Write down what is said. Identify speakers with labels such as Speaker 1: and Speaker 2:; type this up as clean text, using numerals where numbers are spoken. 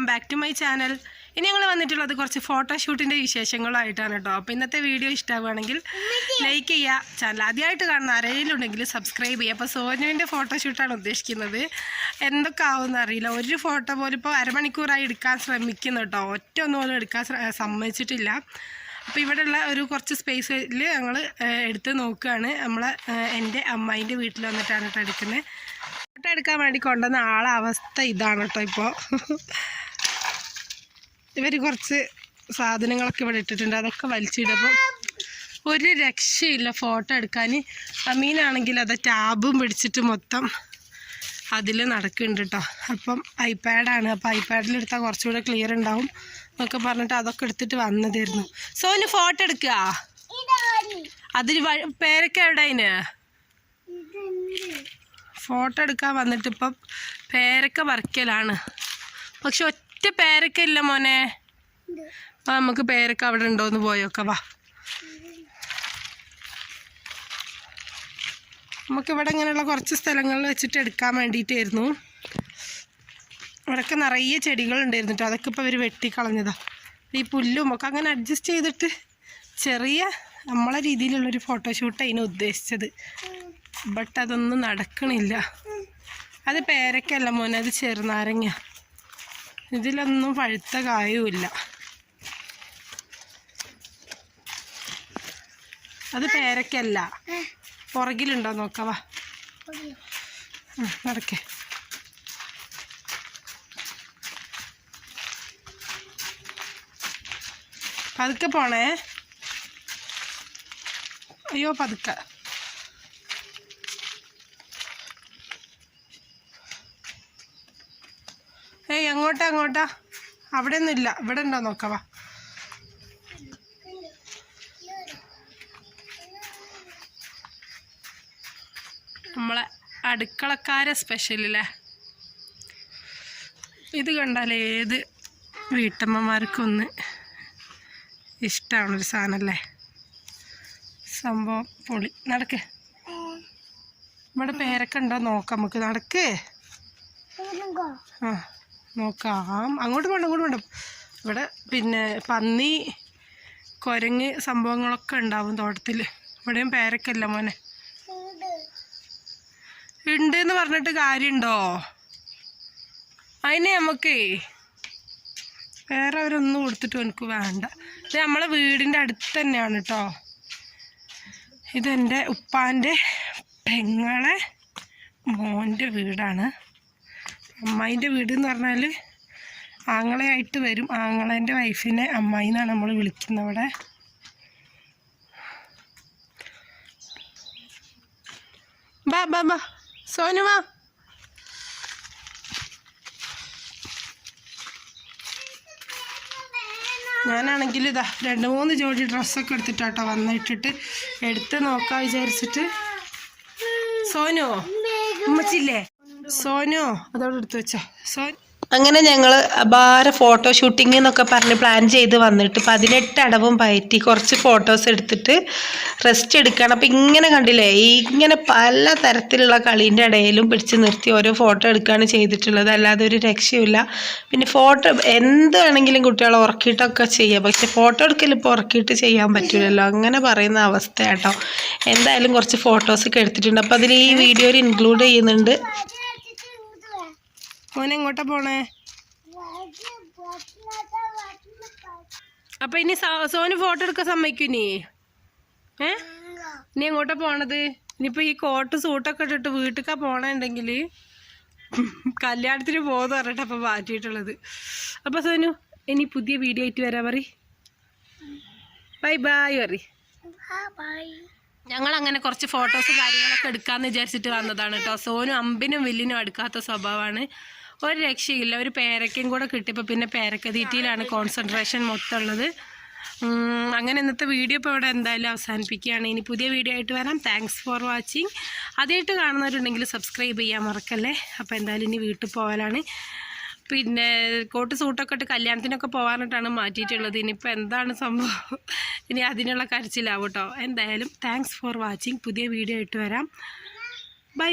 Speaker 1: Welcome back to my channel. ഇനി ഞങ്ങൾ വന്നിട്ടുള്ളത് കുറച്ച് ഫോട്ടോഷൂട്ടിൻ്റെ വിശേഷങ്ങളായിട്ടാണ് കേട്ടോ. അപ്പോൾ ഇന്നത്തെ വീഡിയോ ഇഷ്ടമാവുകയാണെങ്കിൽ ലൈക്ക് ചെയ്യുക, ചാനൽ ആദ്യമായിട്ട് കാണുന്ന ആരെങ്കിലും സബ്സ്ക്രൈബ് ചെയ്യുക. അപ്പോൾ സോനുവിൻ്റെ ഫോട്ടോഷൂട്ടാണ് ഉദ്ദേശിക്കുന്നത്. എന്തൊക്കെ ആവുമെന്ന് അറിയില്ല. ഒരു ഫോട്ടോ പോലും ഇപ്പോൾ അരമണിക്കൂറായി എടുക്കാൻ ശ്രമിക്കുന്നു കേട്ടോ. ഒറ്റ ഒന്നുപോലും എടുക്കാൻ സമ്മതിച്ചിട്ടില്ല. അപ്പോൾ ഇവിടെയുള്ള ഒരു കുറച്ച് സ്പേസിൽ ഞങ്ങൾ എടുത്ത് നോക്കുകയാണ്. എൻ്റെ അമ്മായിൻ്റെ വീട്ടിൽ വന്നിട്ടാണ് കേട്ടോ എടുക്കുന്നത്. ഫോട്ടോ എടുക്കാൻ വേണ്ടി കൊണ്ടുവന്ന ആളെ അവസ്ഥ ഇതാണ് കേട്ടോ. ഇപ്പോൾ ഇവർ കുറച്ച് സാധനങ്ങളൊക്കെ ഇവിടെ ഇട്ടിട്ടുണ്ട്, അതൊക്കെ വലിച്ചിടുമ്പോൾ ഒരു രക്ഷയില്ല ഫോട്ടോ എടുക്കാൻ. അമീനാണെങ്കിൽ അത് ടാബും പിടിച്ചിട്ട് മൊത്തം അതിൽ നടക്കുന്നുണ്ട് കേട്ടോ. അപ്പം ഐപാഡാണ്, അപ്പോൾ ഐപാഡിലെടുത്താൽ കുറച്ചുകൂടെ ക്ലിയർ ഉണ്ടാവും എന്നൊക്കെ പറഞ്ഞിട്ട് അതൊക്കെ എടുത്തിട്ട് വന്നതായിരുന്നു. സോനു ഫോട്ടോ എടുക്കുക. അതിന് പേരൊക്കെ എവിടെ അതിന് ഫോട്ടോ എടുക്കാൻ വന്നിട്ട് ഇപ്പം പേരക്ക പറിക്കലാണ്. പക്ഷെ ഒറ്റ പേരക്ക ഇല്ല മോനെ. അപ്പം നമുക്ക് പേരക്ക അവിടെ ഉണ്ടോയെന്ന് പോയൊക്കെ വാ. നമുക്കിവിടെ ഇങ്ങനെയുള്ള കുറച്ച് സ്ഥലങ്ങളിൽ വെച്ചിട്ട് എടുക്കാൻ വേണ്ടിയിട്ടായിരുന്നു. ഇവിടെയൊക്കെ നിറയെ ചെടികളുണ്ടായിരുന്നു കേട്ടോ. അതൊക്കെ ഇപ്പോൾ ഇവർ വെട്ടിക്കളഞ്ഞതാണ്. ഈ പുല്ലും ഒക്കെ അങ്ങനെ അഡ്ജസ്റ്റ് ചെയ്തിട്ട് ചെറിയ നമ്മളെ രീതിയിലുള്ളൊരു ഫോട്ടോഷൂട്ട് അതിന് ഉദ്ദേശിച്ചത്. ബട്ട് അതൊന്നും നടക്കണില്ല. അത് പേരക്കല്ല മോനെ, അത് ചെറുനാരങ്ങ. ഇതിലൊന്നും പഴുത്ത കായുമില്ല. അത് പേരക്കല്ല. പുറകിലുണ്ടോ നോക്കവാ, നടക്കേ. പതുക്കെ പോണേ. അയ്യോ പതുക്കെ. ഏയ് അങ്ങോട്ടാ അവിടെ ഒന്നും ഇല്ല. ഇവിടെ ഉണ്ടോ നോക്കവാ. നമ്മളെ അടുക്കളക്കാരെ സ്പെഷ്യലല്ലേ ഇത്. കണ്ടാൽ ഏത് വീട്ടമ്മമാർക്കൊന്ന് ഇഷ്ടമാണൊരു സാധനമല്ലേ. സംഭവം പൊളി. നടക്ക്. ഇവിടെ പേരൊക്കെ ഉണ്ടോ നോക്കാം നമുക്ക്. നടക്ക്. ആ നോക്കാം. അങ്ങോട്ട് വേണ്ട. ഇവിടെ പിന്നെ പന്നി, കുരങ്ങ് സംഭവങ്ങളൊക്കെ ഉണ്ടാവും തോട്ടത്തിൽ. ഇവിടെയും പേരക്കല്ല മോനെ. ഉണ്ടെന്ന് പറഞ്ഞിട്ട് കാര്യമുണ്ടോ? അതിന് നമുക്ക് വേറെ അവരൊന്നും കൊടുത്തിട്ട് എനിക്ക് വേണ്ട. ഇത് നമ്മളെ വീടിൻ്റെ അടുത്ത് തന്നെയാണ് കേട്ടോ. ഇതെൻ്റെ ഉപ്പാൻ്റെ പെങ്ങളെ മോൻ്റെ വീടാണ്. അമ്മായിൻ്റെ വീട് എന്ന് പറഞ്ഞാൽ ആങ്ങളയായിട്ട് വരും. ആങ്ങളേൻ്റെ വൈഫിനെ അമ്മായി എന്നാണ് നമ്മൾ വിളിക്കുന്നത് അവിടെ. ബാ സോനു വാ. ഞാനാണെങ്കിൽ ഇതാ 2-3 ജോഡി ഡ്രസ്സൊക്കെ എടുത്തിട്ടാട്ടോ വന്നിട്ടിട്ട് എടുത്ത് നോക്കാൻ വിചാരിച്ചിട്ട്. സോനു ഉമ്മച്ചില്ലേ? സോനു അതവിടെ എടുത്ത് വെച്ചോ. അങ്ങനെ ഞങ്ങൾ അപാര ഫോട്ടോ ഷൂട്ടിംഗ് എന്നൊക്കെ പറഞ്ഞ് പ്ലാൻ ചെയ്ത് വന്നിട്ട് 18 അടവും പയറ്റി കുറച്ച് ഫോട്ടോസ് എടുത്തിട്ട് റെസ്റ്റ് എടുക്കുകയാണ്. അപ്പം ഇങ്ങനെ കണ്ടില്ലേ, ഇങ്ങനെ പല തരത്തിലുള്ള കളീൻ്റെ ഇടയിലും പിടിച്ച് നിർത്തി ഓരോ ഫോട്ടോ എടുക്കുകയാണ് ചെയ്തിട്ടുള്ളത്. അല്ലാതെ ഒരു രക്ഷയില്ല. പിന്നെ ഫോട്ടോ എന്ത് വേണമെങ്കിലും കുട്ടികളെ ഉറക്കിയിട്ടൊക്കെ ചെയ്യാം. പക്ഷെ ഫോട്ടോ എടുക്കൽ ഇപ്പോൾ ഉറക്കിയിട്ട് ചെയ്യാൻ പറ്റില്ലല്ലോ. അങ്ങനെ പറയുന്ന അവസ്ഥ കേട്ടോ. എന്തായാലും കുറച്ച് ഫോട്ടോസൊക്കെ എടുത്തിട്ടുണ്ട്. അപ്പോൾ അതിൽ ഈ വീഡിയോയിൽ ഇൻക്ലൂഡ് ചെയ്യുന്നുണ്ട്. മോനെ എങ്ങോട്ടാ പോണേ? അപ്പൊ ഇനി സോന് ഫോട്ടോ എടുക്കാൻ സമ്മതിക്കും നീ? ഇനി എങ്ങോട്ടാ പോണത്? ഇനിയിപ്പോ ഈ കോട്ട് സൂട്ടൊക്കെ ഇട്ടിട്ട് വീട്ടിലേക്കാ പോണുണ്ടെങ്കിൽ കല്യാണത്തിന് പോകുന്നു പറഞ്ഞിട്ട് അപ്പൊ മാറ്റിയിട്ടുള്ളത്. അപ്പൊ സോനു ഇനി പുതിയ വീഡിയോ ആയിട്ട് വരാ പറ. ബൈ പറ. ഞങ്ങൾ അങ്ങനെ കുറച്ച് ഫോട്ടോസ് കാര്യങ്ങളൊക്കെ എടുക്കാമെന്ന് വിചാരിച്ചിട്ട് വന്നതാണ് കേട്ടോ. സോനു അമ്പിനും വില്ലിനും അടുക്കാത്ത സ്വഭാവമാണ്. ഒരു രക്ഷയില്ല. ഒരു പേരക്കയും കൂടെ കിട്ടിയപ്പോൾ പിന്നെ പേരക്ക തീറ്റിയിലാണ് കോൺസെൻട്രേഷൻ മൊത്തം ഉള്ളത്. അങ്ങനെ ഇന്നത്തെ വീഡിയോ ഇപ്പോൾ ഇവിടെ എന്തായാലും അവസാനിപ്പിക്കുകയാണ്. ഇനി പുതിയ വീഡിയോ ആയിട്ട് വരാം. Thanks for watching. ആദ്യമായിട്ട് കാണുന്നവരുണ്ടെങ്കിൽ സബ്സ്ക്രൈബ് ചെയ്യാൻ മറക്കല്ലേ. അപ്പോൾ എന്തായാലും ഇനി വീട്ടിൽ പോകാനാണ്. പിന്നെ കോട്ട് സൂട്ടൊക്കെ ഇട്ട് കല്യാണത്തിനൊക്കെ പോകാനായിട്ടാണ് മാറ്റിയിട്ടുള്ളത്. ഇനിയിപ്പോൾ എന്താണ് സംഭവം, ഇനി അതിനുള്ള കരച്ചിലാവും കേട്ടോ. എന്തായാലും താങ്ക്സ് ഫോർ വാച്ചിങ്. പുതിയ വീഡിയോ ആയിട്ട് വരാം. ബൈ